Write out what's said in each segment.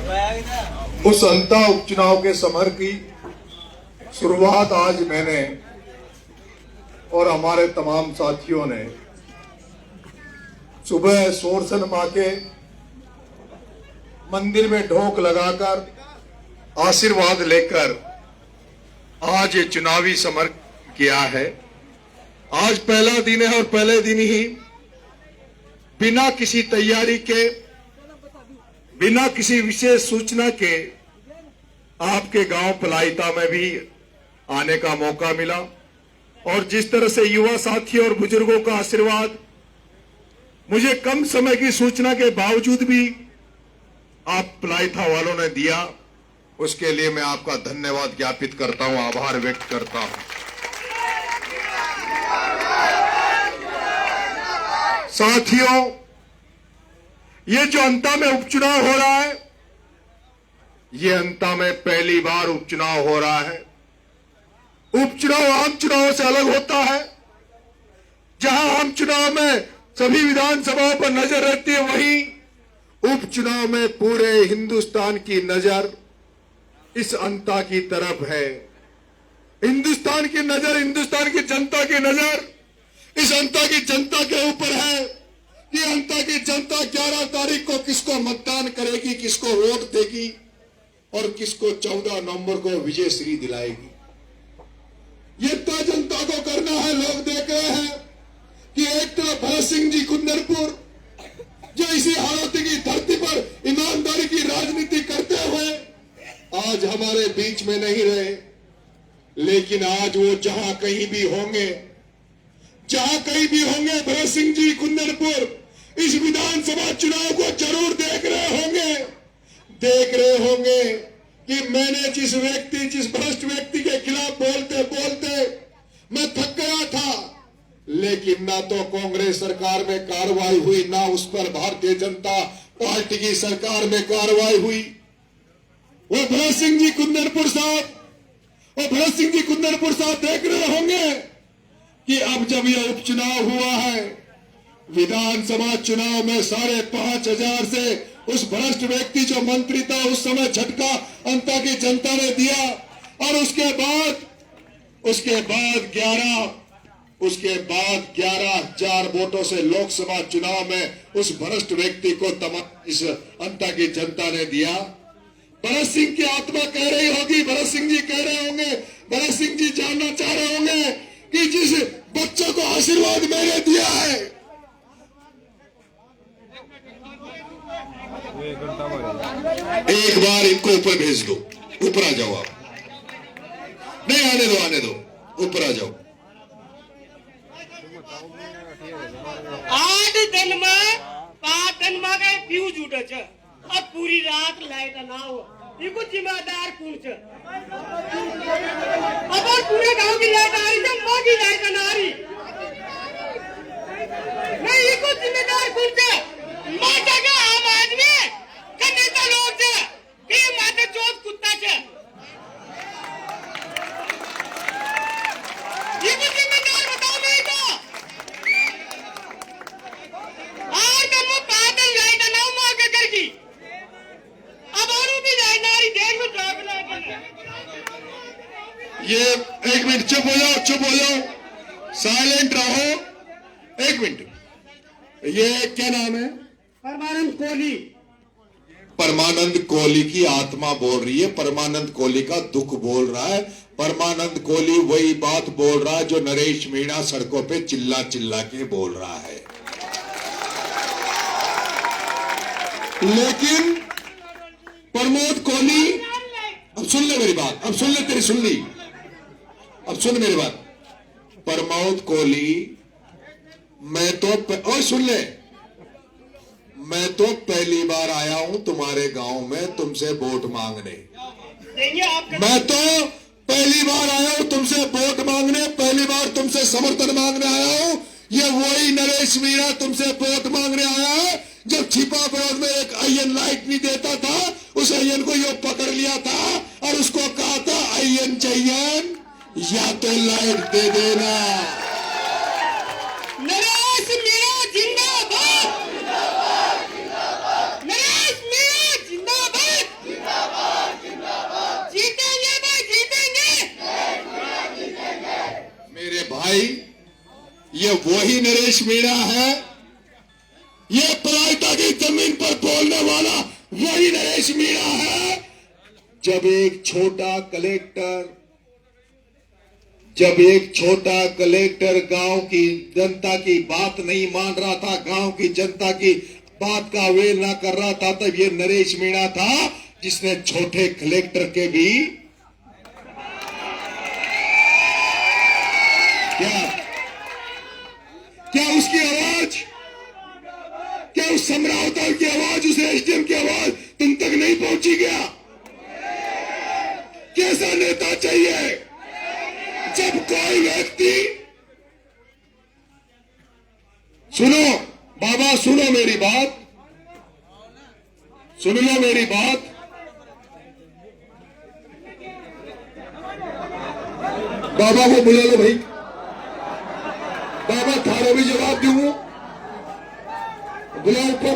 उस अंता उपचुनाव के समर की शुरुआत आज मैंने और हमारे तमाम साथियों ने सुबह सोरसन मां के मंदिर में ढोक लगाकर आशीर्वाद लेकर आज ये चुनावी समर किया है। आज पहला दिन है और पहले दिन ही बिना किसी तैयारी के, बिना किसी विशेष सूचना के आपके गांव पलाइता में भी आने का मौका मिला और जिस तरह से युवा साथियों और बुजुर्गों का आशीर्वाद मुझे कम समय की सूचना के बावजूद भी आप पलाइता वालों ने दिया, उसके लिए मैं आपका धन्यवाद ज्ञापित करता हूं, आभार व्यक्त करता हूं। साथियों, ये जो अंता में उपचुनाव हो रहा है, ये अंता में पहली बार उपचुनाव हो रहा है। उपचुनाव आम चुनाव से अलग होता है। जहां आम चुनाव में सभी विधानसभाओं पर नजर रहती है, वहीं उपचुनाव में पूरे हिंदुस्तान की नजर इस अंता की तरफ है। हिंदुस्तान की नजर, हिंदुस्तान की जनता की नजर इस अंता की जनता के ऊपर है। ये अंता की जनता 11 तारीख को किसको मतदान करेगी, किसको वोट देगी और किसको 14 नवंबर को विजय श्री दिलाएगी। ये तय जनता को करना है। लोग देख रहे हैं कि एक तरफ भरत सिंह जी कुंदरपुर जो इसी हालात की धरती पर ईमानदारी की राजनीति करते हुए आज हमारे बीच में नहीं रहे, लेकिन आज वो जहां कहीं भी होंगे, भरत सिंह जी कुंदरपुर इस विधानसभा चुनाव को जरूर देख रहे होंगे कि मैंने जिस भ्रष्ट व्यक्ति के खिलाफ बोलते बोलते मैं थक गया था, लेकिन ना तो कांग्रेस सरकार में कार्रवाई हुई, ना उस पर भारतीय जनता पार्टी की सरकार में कार्रवाई हुई। वो भरत सिंह जी कुंदरपुर साहब देख रहे होंगे कि अब जब यह उपचुनाव हुआ है, विधानसभा चुनाव में 5,500 से उस भ्रष्ट व्यक्ति जो मंत्री था उस समय झटका अंता की जनता ने दिया और उसके बाद 11,000 वोटों से लोकसभा चुनाव में उस भ्रष्ट व्यक्ति को तमाम इस अंता की जनता ने दिया। भरत सिंह की आत्मा कह रही होगी, भरत सिंह जी कह रहे होंगे, भरत सिंह जी जानना चाह रहे होंगे कि जिस बच्चे को आशीर्वाद मैंने दिया है, एक बार इनको ऊपर भेज दो, ऊपर आ जाओ। आप नहीं, आने दो, ऊपर आ जाओ। 8 दिन में 5 दिन में गए फ्यूज उठे छ, अब पूरी रात लाइट ना हो, इको जिम्मेदार कौन छ? अब पूरे गांव की लाइट आ रही है, मां की लाइट ना आ रही, नहीं इको जिम्मेदार कौन छ? मां जगह आम आदमी का नेता लोग छ, ये माते चोट कुत्ता छ, इको जिम्मेदार बताओ नहीं तो आज हम पैदल लाइट ना मां के घर की, अब और भी लाइट ना आ रही, देख लो ट्रैफिक लाइट। ये एक मिनट चुप हो जाओ, साइलेंट रहो, एक मिनट। ये क्या नाम है? परमानंद कोहली की आत्मा बोल रही है, परमानंद कोहली का दुख बोल रहा है। परमानंद कोहली वही बात बोल रहा है जो नरेश मीणा सड़कों पे चिल्ला के बोल रहा है। लेकिन प्रमोद कोहली, अब सुन ले मेरी बात, अब सुन ले, तेरी सुन ली, अब सुन मेरी बात। प्रमोद कोहली, और सुन ले, मैं तो पहली बार आया हूं तुम्हारे गांव में तुमसे वोट मांगने, मैं तो पहली बार आया हूं तुमसे वोट मांगने, पहली बार तुमसे समर्थन मांगने आया हूं। ये वही नरेश मीणा तुमसे वोट मांगने आया है जब छिपा विरोध में एक आईएन लाइट नहीं देता था, उस आईएन को यो पकड़ लिया था और उसको कहा था आईएन चाहिए या तो लाइट दे देना। नरेश मीणा जिंदाबाद, नरेश मीणा जिंदाबाद। वही नरेश मीणा है, ये प्रायता की जमीन पर बोलने वाला वही नरेश मीणा है। जब एक छोटा कलेक्टर गांव की जनता की बात नहीं मान रहा था, गांव की जनता की बात का अवहेलना कर रहा था, तब ये नरेश मीणा था जिसने छोटे कलेक्टर के भी क्या उसकी आवाज, क्या उस सम्रावताल की आवाज, उस एसडीएम की आवाज तुम तक नहीं पहुंची क्या? कैसा नेता चाहिए जब कोई व्यक्ति, सुनो बाबा, सुनो मेरी बात, सुन लो मेरी बात। बाबा को बुला लो भाई, बाबा थारा भी जवाब दूंगा, बुलाओ ऊपर।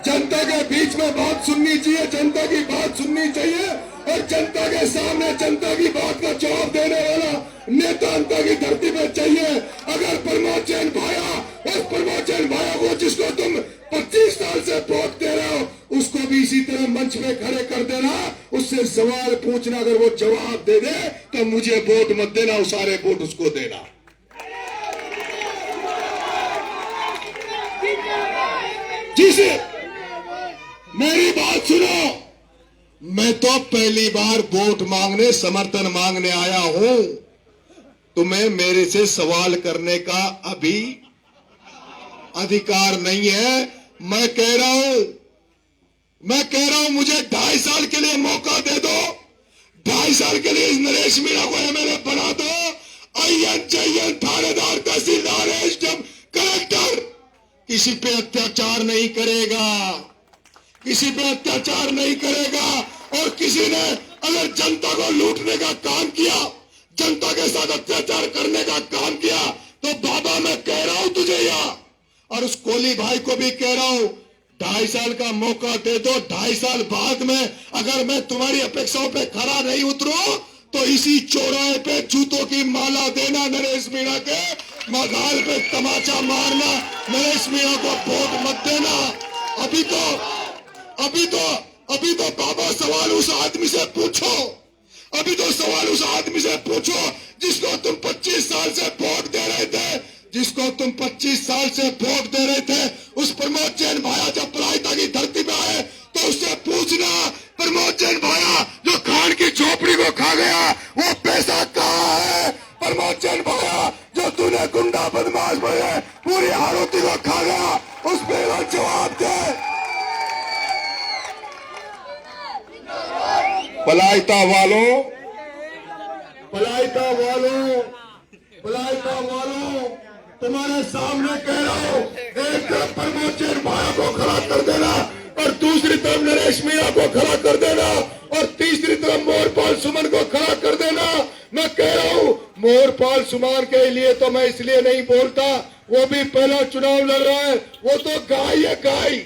जनता के बीच में बात सुननी चाहिए, जनता की बात सुननी चाहिए, और जनता के सामने जनता की बात का जवाब देने वाला नेता अंता की धरती में चाहिए। अगर प्रमोद जैन भाया, उस प्रमोद जैन भाया को जिसको तुम 25 साल से वोट दे रहे हो, उसको भी इसी तरह मंच में खड़े कर देना, उससे सवाल पूछना, अगर वो जवाब दे दे तो मुझे वोट मत देना, वो सारे वोट उसको देना। जिसे मेरी बात सुनो, मैं तो पहली बार वोट मांगने, समर्थन मांगने आया हूं, तुम्हें मेरे से सवाल करने का अभी अधिकार नहीं है। मैं कह रहा हूं मुझे 2.5 साल के लिए मौका दे दो, 2.5 साल के लिए इस नरेश मीणा को एमएलए बना दो। आईएन चाहिए थानेदार, तहसीलदार, एसडीएम, कलेक्टर किसी पे अत्याचार नहीं करेगा, किसी पे अत्याचार नहीं करेगा। और किसी ने अगर जनता को लूटने का काम किया, जनता के साथ अत्याचार करने का काम किया, तो बाबा मैं कह रहा हूं तुझे यहाँ, और उस कोहली भाई को भी कह रहा हूं, 2.5 साल का मौका दे दो। 2.5 साल बाद में अगर मैं तुम्हारी अपेक्षाओं पे खरा नहीं उतरू तो इसी चौराहे पे जूतों की माला देना, नरेश मीणा के मगाल पे तमाचा मारना, नरेश मीणा को वोट मत देना। अभी तो बाबा सवाल उस आदमी से पूछो, अभी तो सवाल उस आदमी से पूछो जिसको तुम 25 साल से वोट दे रहे थे, जिसको तुम 25 साल से वोट दे रहे थे। उस प्रमोद जैन भाया जब प्रायता की धरती पे आए तो उससे पूछना, प्रमोद जैन भाया जो खान की झोपड़ी को खा गया वो पैसा कहाँ है? प्रमोद जैन भाया जो तूने गुंडा बदमाश बने पूरी आरोती को खा गया, उस पर जवाब दे। पलायता वालों, तुम्हारे सामने कह रहा हूं, एक तरफ प्रमोद जैन भाया को खड़ा कर देना और दूसरी तरफ नरेश मीणा को खड़ा कर देना और तीसरी तरफ मोहरपाल सुमन को खड़ा कर देना। मैं कह रहा हूं, मोहरपाल सुमन के लिए तो मैं इसलिए नहीं बोलता, वो भी पहला चुनाव लड़ रहा है, वो तो गाय है गाय,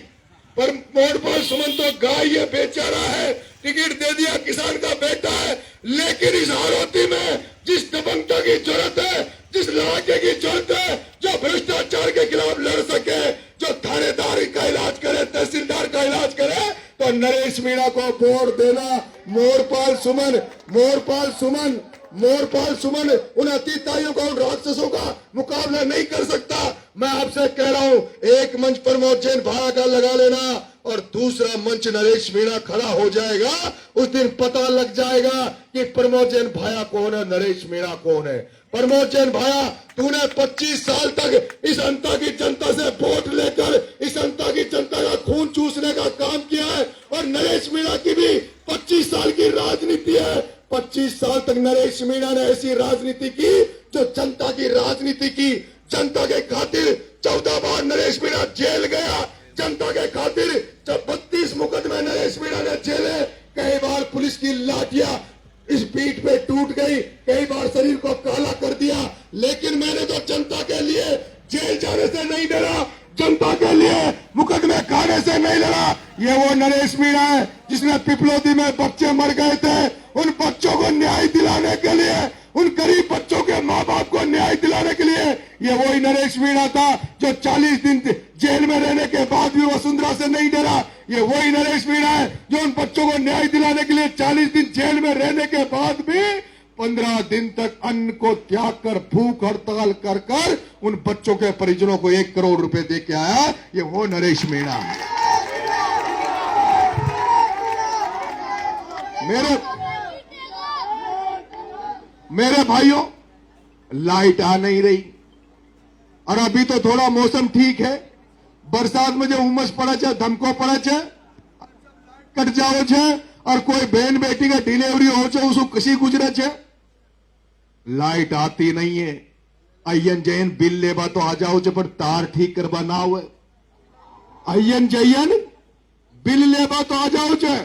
पर मोहरपाल सुमन तो गाय है, बेचारा है, टिकट दे दिया, किसान का बेटा है। लेकिन इस आरोती में जिस दबंगता की जरूरत है, जिस लड़ाके की जरूरत है, जो भ्रष्टाचार के खिलाफ लड़ सके, जो थानेदारी का इलाज करे, तहसीलदार का इलाज करे, तो नरेश मीणा को वोट देना। मोहरपाल सुमन उन अतीताइयों का, उन राक्षसों का मुकाबला नहीं कर सकता। मैं आपसे कह रहा हूं, एक मंच प्रमोद जैन भाया का लगा लेना और दूसरा मंच नरेश मीणा खड़ा हो जाएगा। उस दिन पता लग जाएगा कि प्रमोद जैन भाया कौन है, नरेश मीणा कौन है। प्रमोद जैन भाया, तूने 25 साल तक इस अंता की जनता से वोट लेकर इस अंता की जनता का खून चूसने का काम किया है, और नरेश मीणा की भी 25 साल की राजनीति है। 25 साल तक नरेश मीणा ने ऐसी राजनीति की जो जनता की राजनीति की, जनता के खातिर 14 बार नरेश मीणा जेल गया, जनता के खातिर जब 32 मुकदमे नरेश मीणा ने झेले, कई बार पुलिस की लाठियां इस पीठ पे टूट गई, कई बार शरीर को काला कर दिया, लेकिन मैंने तो जनता के लिए जेल जाने से नहीं डरा, जनता के लिए मुकदमे खाने से नहीं लड़ा। ये वो नरेश मीणा है जिसने पिपलोदी में बच्चे मर गए थे, उन बच्चों को न्याय दिलाने के लिए उन गरीब बच्चों के माँ बाप को न्याय दिलाने के लिए। ये वही नरेश मीणा था जो 40 दिन जेल में रहने के बाद भी वसुंधरा से नहीं डरा। ये वही नरेश मीणा है जो उन बच्चों को न्याय दिलाने के लिए 40 दिन जेल में रहने के बाद भी 15 दिन तक अन्न को त्याग कर भूख हड़ताल कर कर उन बच्चों के परिजनों को 1 करोड़ रुपए दे के आया। ये वो नरेश मीणा है। मेरे भाइयों, लाइट आ नहीं रही और अभी तो थोड़ा मौसम ठीक है। बरसात में जो उमस पड़े छे, धमको पड़े छे, कट जाओ छे और कोई बहन बेटी का डिलीवरी हो छे उसको कशी गुजरे छे। लाइट आती नहीं है। अय्यन जयन बिल लेवा तो आ जाओ छे पर तार ठीक करवा ना हुए। अय्यन जयन बिल लेवा तो आ जाओ छे,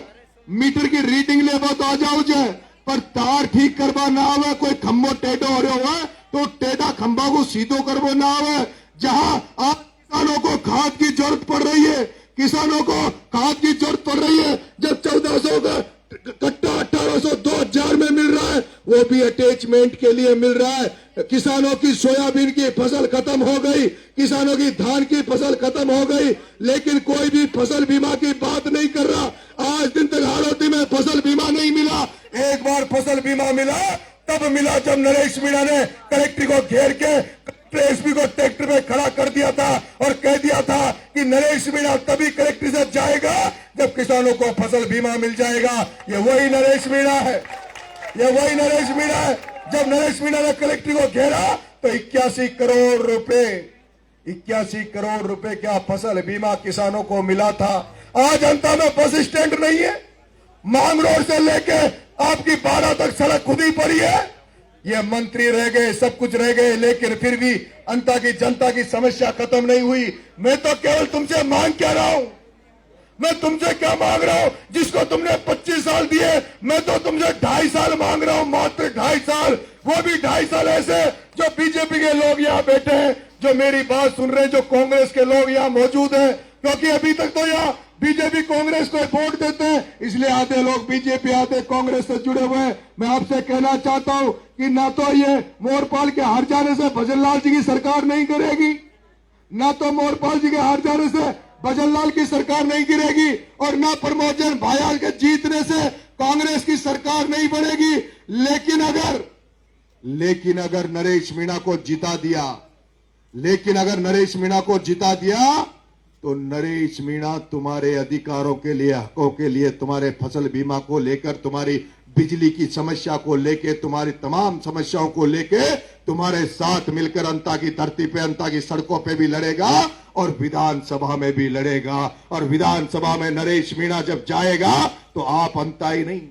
मीटर की रीडिंग लेवा तो आ जाओ छे पर तार ठीक करवा ना आवे। कोई खंभो टेढ़ो हो रहा है तो टेढ़ा खंभा को सीधो करवा ना आवे। जहां आप किसानों को खाद की जरूरत पड़ रही है, किसानों को खाद की जरूरत पड़ रही है, जब 1400 का कट्टा 1800 2000 में मिल रहा है, वो भी अटैचमेंट के लिए मिल रहा है। किसानों की सोयाबीन की फसल खत्म हो गई, किसानों की धान की फसल खत्म हो गई, लेकिन कोई भी फसल बीमा की बात नहीं कर रहा। आज दिन तक हाड़ौती में फसल बीमा नहीं मिला। एक बार फसल बीमा मिला तब मिला जब नरेश मीणा ने कलेक्टर को घेर के एसपी को ट्रैक्टर में खड़ा कर दिया था और कह दिया था कि नरेश मीणा तभी कलेक्टर से जाएगा जब किसानों को फसल बीमा मिल जाएगा। ये वही नरेश मीणा है, ये वही नरेश मीणा है। जब नरेश मीणा ने कलेक्टर को घेरा तो 81 करोड़ रुपए 81 करोड़ रुपए का फसल बीमा किसानों को मिला था। आज जनता में बस स्टैंड नहीं है। मांग रोड से लेके आपकी 12 तक सड़क खुद ही पड़ी है। ये मंत्री रह गए, सब कुछ रह गए, लेकिन फिर भी अंता की जनता की समस्या खत्म नहीं हुई। मैं तो केवल तुमसे मांग क्या रहा हूं, मैं तुमसे क्या मांग रहा हूं? जिसको तुमने 25 साल दिए, मैं तो तुमसे 2.5 साल मांग रहा हूं, मात्र 2.5 साल। वो भी 2.5 साल ऐसे जो बीजेपी के लोग यहाँ बैठे हैं, जो मेरी बात सुन रहे हैं, जो कांग्रेस के लोग यहाँ मौजूद हैं, क्योंकि अभी तक तो यहाँ बीजेपी कांग्रेस को वोट देते हैं, इसलिए आधे लोग बीजेपी आधे कांग्रेस से जुड़े हुए हैं। मैं आपसे कहना चाहता हूं कि ना तो ये मोरपाल के हार जाने से भजनलाल जी की सरकार नहीं गिरेगी, ना तो मोरपाल जी के हार जाने से भजनलाल की सरकार नहीं गिरेगी, और ना प्रमोद जैन भाया के जीतने से कांग्रेस की सरकार नहीं बनेगी। लेकिन अगर नरेश मीणा को जिता दिया, अगर नरेश मीणा को जिता दिया तो नरेश मीणा तुम्हारे अधिकारों के लिए, हकों के लिए, तुम्हारे फसल बीमा को लेकर, तुम्हारी बिजली की समस्या को लेकर, तुम्हारी तमाम समस्याओं को लेकर तुम्हारे साथ मिलकर अंता की धरती पे, अंता की सड़कों पे भी लड़ेगा और विधानसभा में भी लड़ेगा। और विधानसभा में नरेश मीणा जब जाएगा तो आप अंता ही नहीं,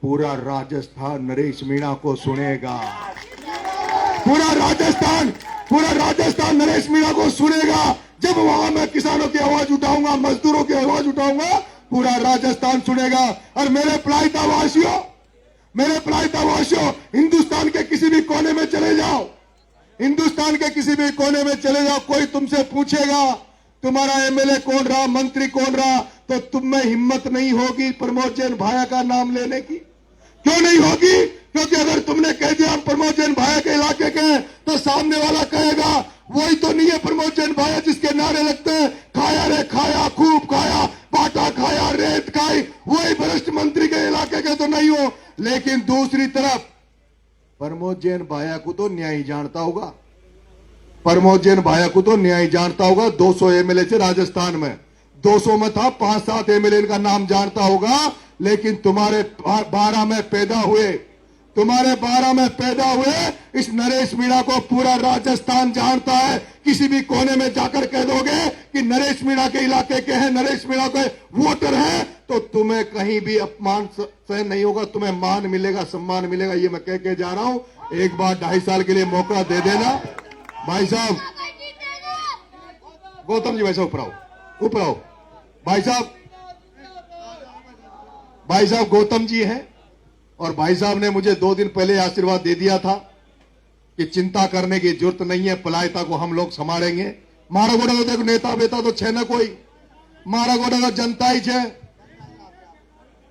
पूरा राजस्थान नरेश मीणा को सुनेगा। पूरा राजस्थान नरेश मीणा को सुनेगा। जब वहां मैं किसानों की आवाज उठाऊंगा, मजदूरों की आवाज उठाऊंगा, पूरा राजस्थान सुनेगा। और मेरे प्लाइतावासियों, हिंदुस्तान के किसी भी कोने में चले जाओ, कोई तुमसे पूछेगा तुम्हारा एमएलए कौन रहा, मंत्री कौन रहा, तो तुम में हिम्मत नहीं होगी प्रमोद जैन भाया का नाम लेने की। क्यों नहीं होगी? क्योंकि अगर तुमने कह दिया हम प्रमोद जैन भाया के इलाके के हैं, तो सामने वाला कहेगा वही तो नहीं है प्रमोद जैन भाया जिसके नारे लगते हैं, खाया रे खाया, खूब खाया, बाटा खाया, रेत खाई, वही वरिष्ठ मंत्री के इलाके के तो नहीं हो। लेकिन दूसरी तरफ प्रमोद जैन भाया को तो न्याय जानता होगा, 200 एमएलए थे राजस्थान में, 200 में था 5-7 एमएलए का नाम जानता होगा। लेकिन तुम्हारे 12 में पैदा हुए इस नरेश मीणा को पूरा राजस्थान जानता है। किसी भी कोने में जाकर कह दोगे कि नरेश मीणा के इलाके के हैं, नरेश मीणा के वोटर हैं, तो तुम्हें कहीं भी अपमान सहन नहीं होगा, तुम्हें मान मिलेगा, सम्मान मिलेगा। ये मैं कह के जा रहा हूं। एक बार 2.5 साल के लिए मौका दे देना। भाई साहब गौतम जी, भाई साहब ऊपर आओ। भाई साहब गौतम जी हैं, और भाई साहब ने मुझे 2 दिन पहले आशीर्वाद दे दिया था कि चिंता करने की जरूरत नहीं है, पलायता को हम लोग संभालेंगे। मारा गोड़ा तो देखो नेता बेता तो छे न कोई, मारा गोड़ा तो जनता ही छे।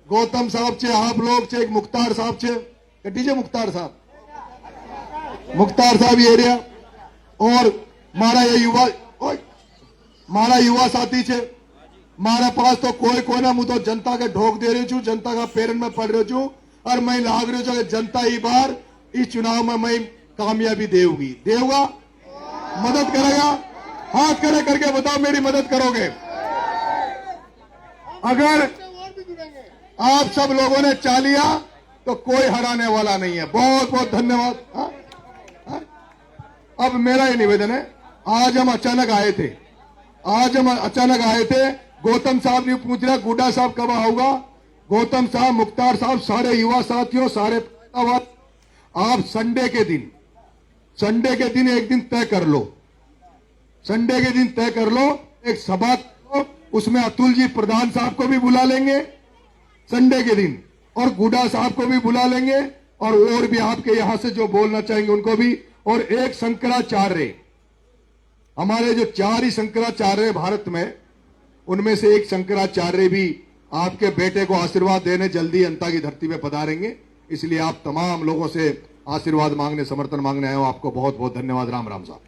गौतम साहब छे, आप लोग छे, एक मुख्तार साहब छे, कटी छे मुख्तार साहब, मुख्तार साहब ये एरिया और मारा ये युवा मारा युवा साथी छे मारा पास तो कोई कोई ना, मु तो जनता के ढोक दे रही छू, जनता का पेरन में पड़ रही छू और मैं लाग रही छू कि जनता ही बार इस चुनाव में मैं कामयाबी देगी। देगा, मदद करेगा, हाथ खड़े करके बताओ मेरी मदद करोगे। अगर आप सब लोगों ने चा लिया तो कोई हराने वाला नहीं है। बहुत बहुत धन्यवाद। अब मेरा ये निवेदन है, आज हम अचानक आए थे, गौतम साहब ने पूछ रहा गुड्डा साहब कब आऊंगा। गौतम साहब, मुख्तार साहब, सारे युवा साथियों, सारे आप संडे के दिन एक दिन तय कर लो, संडे के दिन तय कर लो, एक सभा करो, उसमें अतुल जी प्रधान साहब को भी बुला लेंगे संडे के दिन और गुड्डा साहब को भी बुला लेंगे और भी आपके यहां से जो बोलना चाहेंगे उनको भी। और एक शंकराचार्य, हमारे जो 4 ही शंकराचार्य भारत में, उनमें से एक शंकराचार्य भी आपके बेटे को आशीर्वाद देने जल्दी अंता की धरती पे पधारेंगे। इसलिए आप तमाम लोगों से आशीर्वाद मांगने, समर्थन मांगने आए हो। आपको बहुत बहुत धन्यवाद। राम राम साहब।